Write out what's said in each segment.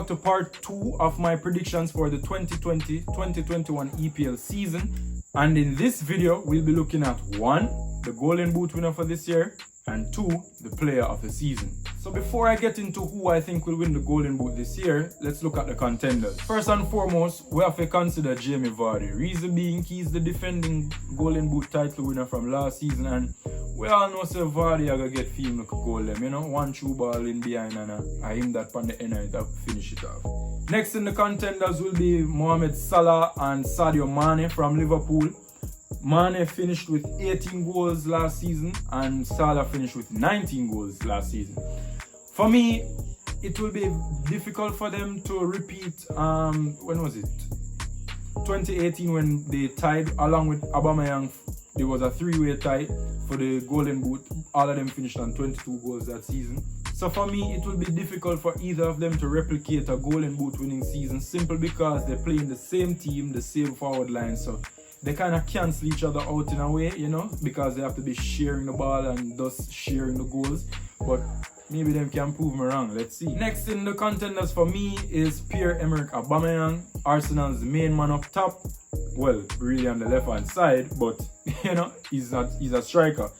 to part 2 of my predictions for the 2020-2021 EPL season. And in this video, we'll be looking at 1, the Golden Boot winner for this year, and 2, the player of the season. So before I get into who I think will win the Golden Boot this year, let's look at the contenders. First and foremost, we have to consider Jamie Vardy. Reason being, he's the defending Golden Boot title winner from last season, and we all know Sir Vardy are gonna get film like a goal them, you know, one true ball in behind and I aim that on the end and to finish it off. Next in the contenders will be Mohamed, Salah and Sadio Mane from Liverpool. Mane finished with 18 goals last season and Salah finished with 19 goals last season. For me, it will be difficult for them to repeat, when was it? 2018 when they tied along with Aubameyang. There was a 3-way tie for the Golden Boot. All of them finished on 22 goals that season. So for me, it will be difficult for either of them to replicate a Golden Boot winning season, simply because they play in the same team, the same forward line. So they kind of cancel each other out in a way, you know, because they have to be sharing the ball and thus sharing the goals. But maybe them can prove me wrong. Let's see. Next in the contenders for me is PierreEmerick Aubameyang, Arsenal's main man up top. Well, really on the left hand side, but you know, he's a striker.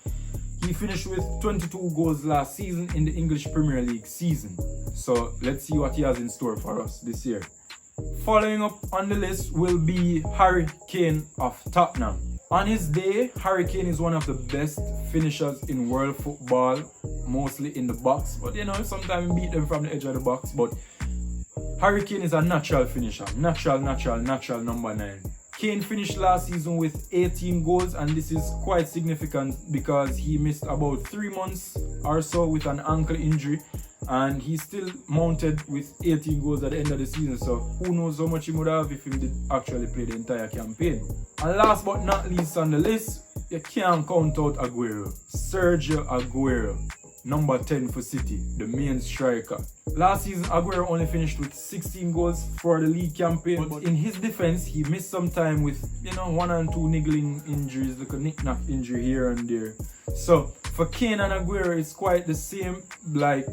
He finished with 22 goals last season in the English Premier League season. So let's see what he has in store for us this year. Following up on the list will be Harry Kane of Tottenham. On his day, Harry Kane is one of the best finishers in world football, mostly in the box. But you know, sometimes he beat them from the edge of the box. But Harry Kane is a natural finisher. Natural number 9. Kane finished last season with 18 goals, and this is quite significant because he missed about 3 months or so with an ankle injury, and he still mounted with 18 goals at the end of the season. So who knows how much he would have if he did actually play the entire campaign. And last but not least on the list, you can't count out Aguero. Sergio Aguero, number 10 for City, the main striker. Last season, Aguero only finished with 16 goals for the league campaign. But in his defense, he missed some time with, you know, 1 and 2 niggling injuries, like a knick-knack injury here and there. So for Kane and Aguero, it's quite the same. Like,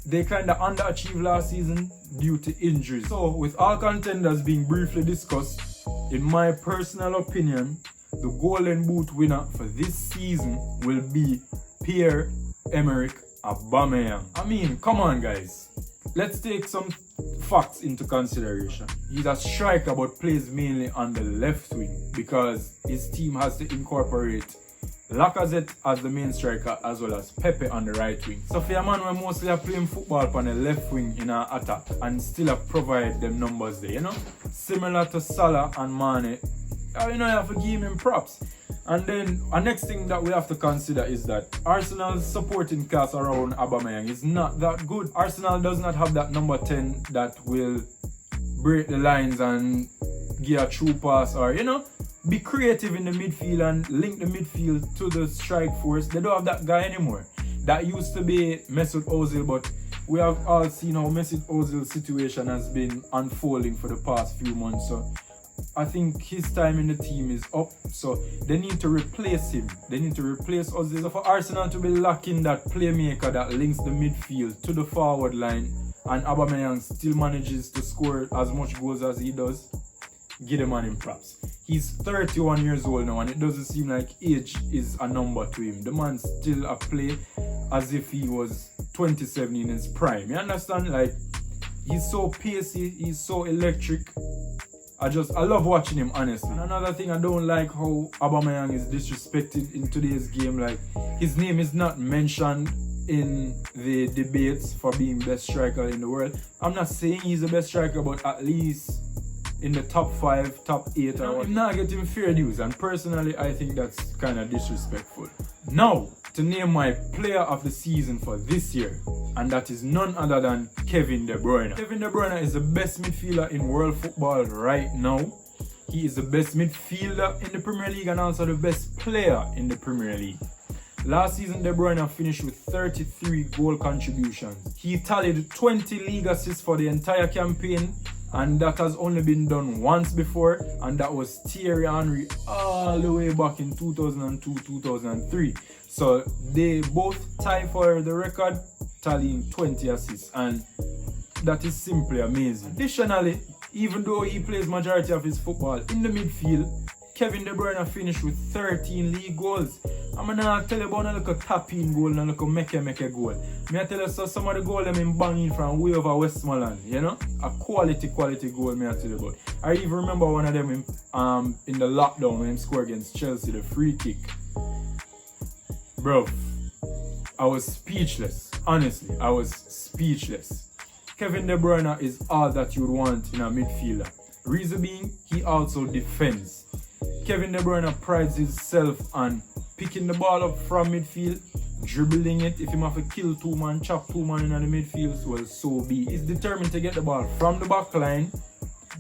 they kind of underachieved last season due to injuries. So with all contenders being briefly discussed, in my personal opinion, the Golden Boot winner for this season will be PierreEmerick Aubameyang. I mean, come on guys. Let's take some facts into consideration. He's a striker but plays mainly on the left wing because his team has to incorporate Lacazette as the main striker as well as Pepe on the right wing. So for a man who mostly are playing football on the left wing in an attack and still provide them numbers there, you know? Similar to Salah and Mane, you know, you have to give him props. And then the next thing that we have to consider is that Arsenal's supporting cast around Aubameyang is not that good. Arsenal does not have that number 10 that will break the lines and give a true pass or, you know, be creative in the midfield and link the midfield to the strike force. They don't have that guy anymore. That used to be Mesut Ozil, but we have all seen how Mesut Ozil's situation has been unfolding for the past few months. So I think his time in the team is up, so they need to replace him. They need to replace Ozil. So for Arsenal to be lacking that playmaker that links the midfield to the forward line, and Aubameyang still manages to score as much goals as he does, give the man him props. He's 31 years old now, and it doesn't seem like age is a number to him. The man still a play as if he was 27 in his prime. You understand? Like, he's so pacey, he's so electric. I love watching him, honestly. And another thing, I don't like how Aubameyang is disrespected in today's game. Like, his name is not mentioned in the debates for being best striker in the world. I'm not saying he's the best striker, but at least in the top 5, top 8, I'm not getting fair dues, and personally I think that's kind of disrespectful. Now, to name my player of the season for this year, and that is none other than Kevin De Bruyne. Kevin De Bruyne is the best midfielder in world football right now. He is the best midfielder in the Premier League and also the best player in the Premier League. Last season, De Bruyne finished with 33 goal contributions. He tallied 20 league assists for the entire campaign, and that has only been done once before, and that was Thierry Henry all the way back in 2002-2003. So they both tie for the record, tallying 20 assists. And that is simply amazing. Additionally, even though he plays majority of his football in the midfield, Kevin De Bruyne finished with 13 league goals. I'm gonna tell you about a little tapping goal and a little make goal. Me I tell you so some of the goals I'm banging from way over Westmoreland, you know? A quality goal me I tell you about. I even remember one of them in the lockdown when he scored against Chelsea, the free kick. Bro, I was speechless. Honestly, I was speechless. Kevin De Bruyne is all that you would want in a midfielder. Reason being, he also defends. Kevin De Bruyne prides himself on picking the ball up from midfield, dribbling it. If he have to kill two man, chop two man in the midfield, well, so be. He's determined to get the ball from the back line,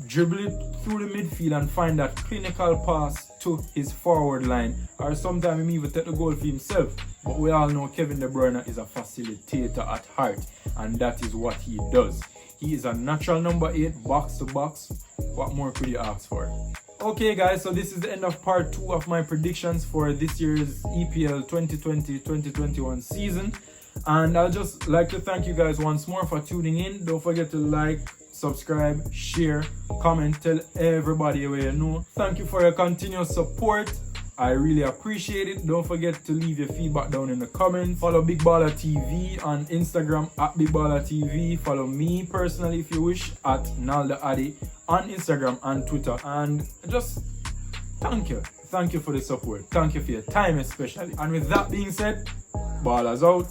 dribble it through the midfield and find that clinical pass to his forward line, or sometimes he even take the goal for himself. But we all know Kevin De Bruyne is a facilitator at heart, and that is what he does. He is a natural number 8, box to box. What more could you ask for? Okay guys, so this is the end of part 2 of my predictions for this year's EPL 2020-2021 season. And I'd just like to thank you guys once more for tuning in. Don't forget to like, subscribe, share, comment, tell everybody where you know. Thank you for your continuous support. I really appreciate it. Don't forget to leave your feedback down in the comments. Follow Big Balla TV on Instagram at Big Balla TV. Follow me personally if you wish at NALDO'S on Instagram and Twitter. And just thank you. Thank you for the support. Thank you for your time especially. And with that being said, Balla's out.